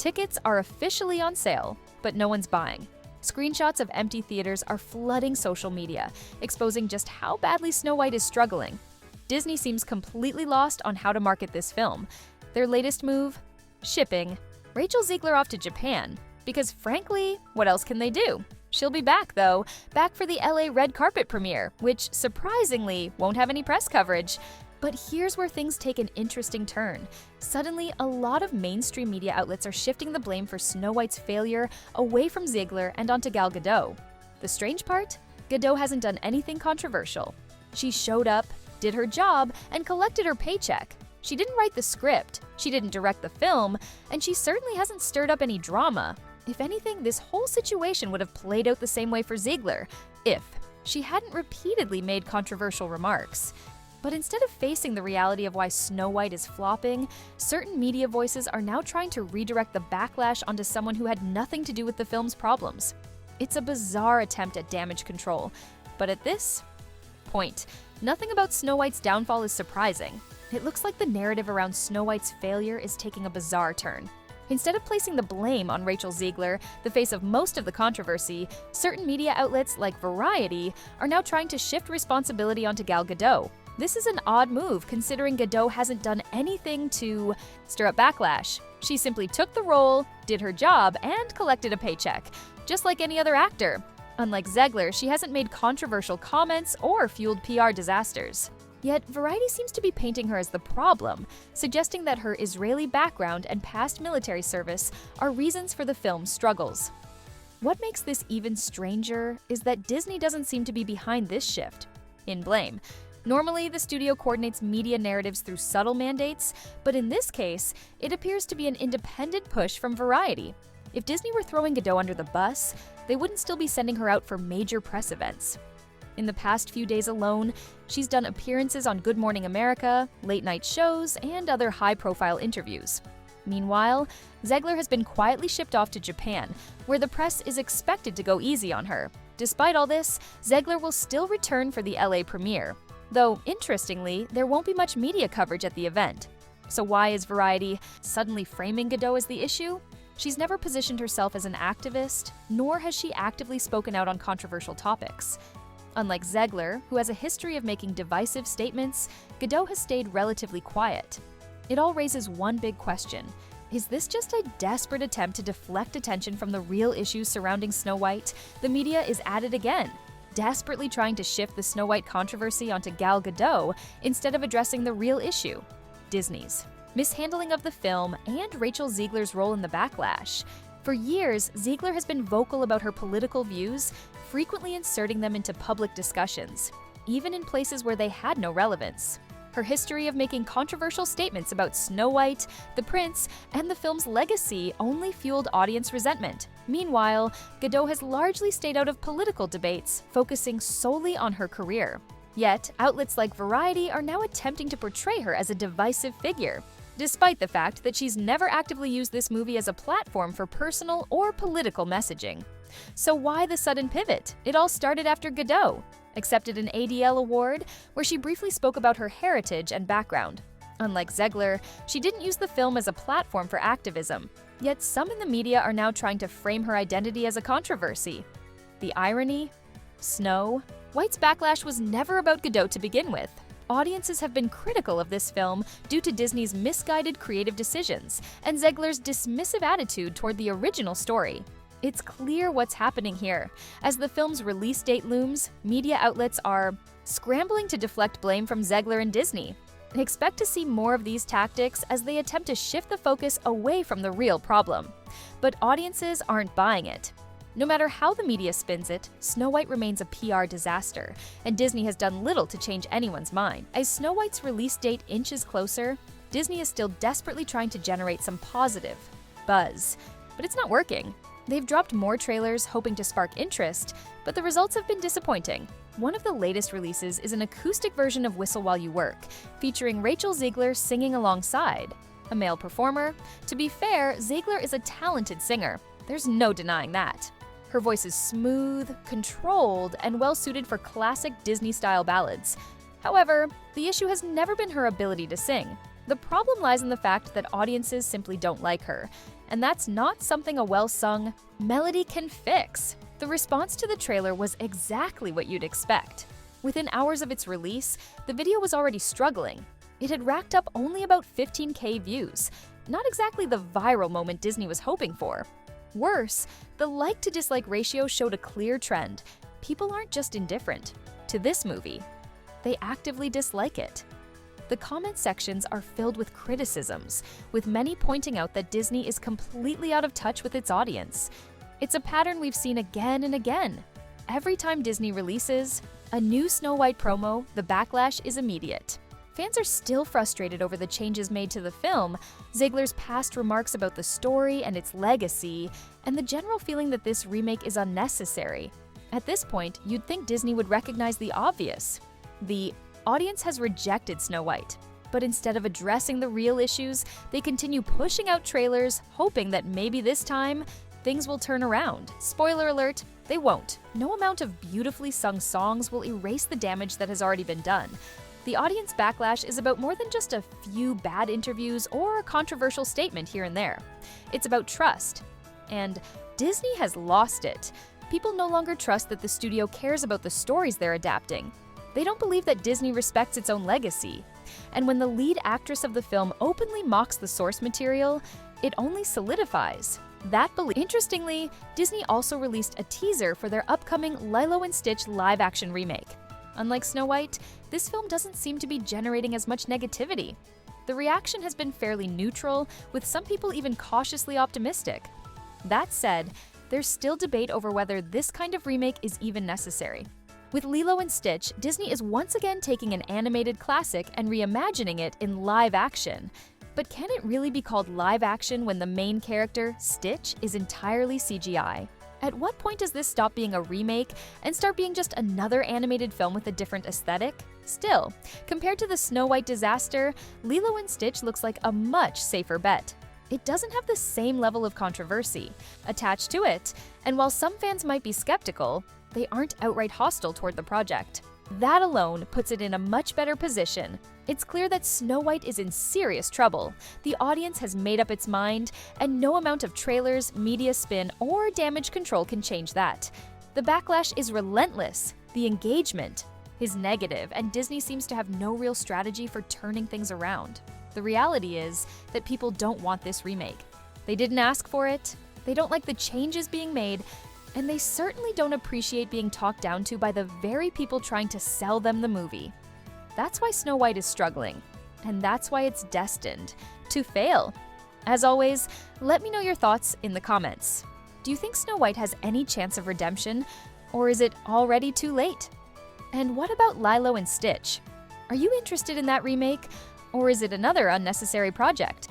Tickets are officially on sale, but no one's buying. Screenshots of empty theaters are flooding social media, exposing just how badly Snow White is struggling. Disney seems completely lost on how to market this film. Their latest move? Shipping Rachel Zegler off to Japan. Because frankly, what else can they do? She'll be back, though, back for the LA red carpet premiere, which surprisingly won't have any press coverage. But here's where things take an interesting turn. Suddenly, a lot of mainstream media outlets are shifting the blame for Snow White's failure away from Zegler and onto Gal Gadot. The strange part? Gadot hasn't done anything controversial. She showed up, did her job, and collected her paycheck. She didn't write the script, she didn't direct the film, and she certainly hasn't stirred up any drama. If anything, this whole situation would have played out the same way for Zegler, if she hadn't repeatedly made controversial remarks. But instead of facing the reality of why Snow White is flopping, certain media voices are now trying to redirect the backlash onto someone who had nothing to do with the film's problems. It's a bizarre attempt at damage control, but at this point, nothing about Snow White's downfall is surprising. It looks like the narrative around Snow White's failure is taking a bizarre turn. Instead of placing the blame on Rachel Zegler, the face of most of the controversy, certain media outlets like Variety are now trying to shift responsibility onto Gal Gadot. This is an odd move considering Gadot hasn't done anything to stir up backlash. She simply took the role, did her job, and collected a paycheck, just like any other actor. Unlike Zegler, she hasn't made controversial comments or fueled PR disasters. Yet, Variety seems to be painting her as the problem, suggesting that her Israeli background and past military service are reasons for the film's struggles. What makes this even stranger is that Disney doesn't seem to be behind this shift in blame. Normally, the studio coordinates media narratives through subtle mandates, but in this case, it appears to be an independent push from Variety. If Disney were throwing Gadot under the bus, they wouldn't still be sending her out for major press events. In the past few days alone, she's done appearances on Good Morning America, late-night shows, and other high-profile interviews. Meanwhile, Zegler has been quietly shipped off to Japan, where the press is expected to go easy on her. Despite all this, Zegler will still return for the LA premiere. Though, interestingly, there won't be much media coverage at the event. So why is Variety suddenly framing Gadot as the issue? She's never positioned herself as an activist, nor has she actively spoken out on controversial topics. Unlike Zegler, who has a history of making divisive statements, Gadot has stayed relatively quiet. It all raises one big question. Is this just a desperate attempt to deflect attention from the real issues surrounding Snow White? The media is at it again, desperately trying to shift the Snow White controversy onto Gal Gadot instead of addressing the real issue: Disney's mishandling of the film and Rachel Zegler's role in the backlash. For years, Zegler has been vocal about her political views, frequently inserting them into public discussions, even in places where they had no relevance. Her history of making controversial statements about Snow White, the prince, and the film's legacy only fueled audience resentment. Meanwhile, Gadot has largely stayed out of political debates, focusing solely on her career. Yet, outlets like Variety are now attempting to portray her as a divisive figure, despite the fact that she's never actively used this movie as a platform for personal or political messaging. So why the sudden pivot? It all started after Gadot accepted an ADL award where she briefly spoke about her heritage and background. Unlike Zegler, she didn't use the film as a platform for activism, yet some in the media are now trying to frame her identity as a controversy. The irony? Snow White's backlash was never about Gadot to begin with. Audiences have been critical of this film due to Disney's misguided creative decisions and Zegler's dismissive attitude toward the original story. It's clear what's happening here. As the film's release date looms, media outlets are scrambling to deflect blame from Zegler and Disney. Expect to see more of these tactics as they attempt to shift the focus away from the real problem. But audiences aren't buying it. No matter how the media spins it, Snow White remains a PR disaster, and Disney has done little to change anyone's mind. As Snow White's release date inches closer, Disney is still desperately trying to generate some positive buzz, but it's not working. They've dropped more trailers hoping to spark interest, but the results have been disappointing. One of the latest releases is an acoustic version of Whistle While You Work, featuring Rachel Zegler singing alongside a male performer. To be fair, Zegler is a talented singer. There's no denying that. Her voice is smooth, controlled, and well-suited for classic Disney-style ballads. However, the issue has never been her ability to sing. The problem lies in the fact that audiences simply don't like her, and that's not something a well-sung melody can fix. The response to the trailer was exactly what you'd expect. Within hours of its release, the video was already struggling. It had racked up only about 15K views, not exactly the viral moment Disney was hoping for. Worse, the like-to-dislike ratio showed a clear trend. People aren't just indifferent to this movie, they actively dislike it. The comment sections are filled with criticisms, with many pointing out that Disney is completely out of touch with its audience. It's a pattern we've seen again and again. Every time Disney releases a new Snow White promo, the backlash is immediate. Fans are still frustrated over the changes made to the film, Zegler's past remarks about the story and its legacy, and the general feeling that this remake is unnecessary. At this point, you'd think Disney would recognize the obvious. The audience has rejected Snow White, but instead of addressing the real issues, they continue pushing out trailers, hoping that maybe this time, things will turn around. Spoiler alert, they won't. No amount of beautifully sung songs will erase the damage that has already been done. The audience backlash is about more than just a few bad interviews or a controversial statement here and there. It's about trust. And Disney has lost it. People no longer trust that the studio cares about the stories they're adapting. They don't believe that Disney respects its own legacy. And when the lead actress of the film openly mocks the source material, it only solidifies that belief. Interestingly, Disney also released a teaser for their upcoming Lilo and Stitch live-action remake. Unlike Snow White, this film doesn't seem to be generating as much negativity. The reaction has been fairly neutral, with some people even cautiously optimistic. That said, there's still debate over whether this kind of remake is even necessary. With Lilo and Stitch, Disney is once again taking an animated classic and reimagining it in live action. But can it really be called live action when the main character, Stitch, is entirely CGI? At what point does this stop being a remake and start being just another animated film with a different aesthetic? Still, compared to the Snow White disaster, Lilo and Stitch looks like a much safer bet. It doesn't have the same level of controversy attached to it, and while some fans might be skeptical, they aren't outright hostile toward the project. That alone puts it in a much better position. It's clear that Snow White is in serious trouble. The audience has made up its mind, and no amount of trailers, media spin, or damage control can change that. The backlash is relentless. The engagement is negative, and Disney seems to have no real strategy for turning things around. The reality is that people don't want this remake. They didn't ask for it, they don't like the changes being made, and they certainly don't appreciate being talked down to by the very people trying to sell them the movie. That's why Snow White is struggling, and that's why it's destined to fail. As always, let me know your thoughts in the comments. Do you think Snow White has any chance of redemption, or is it already too late? And what about Lilo and Stitch? Are you interested in that remake, or is it another unnecessary project?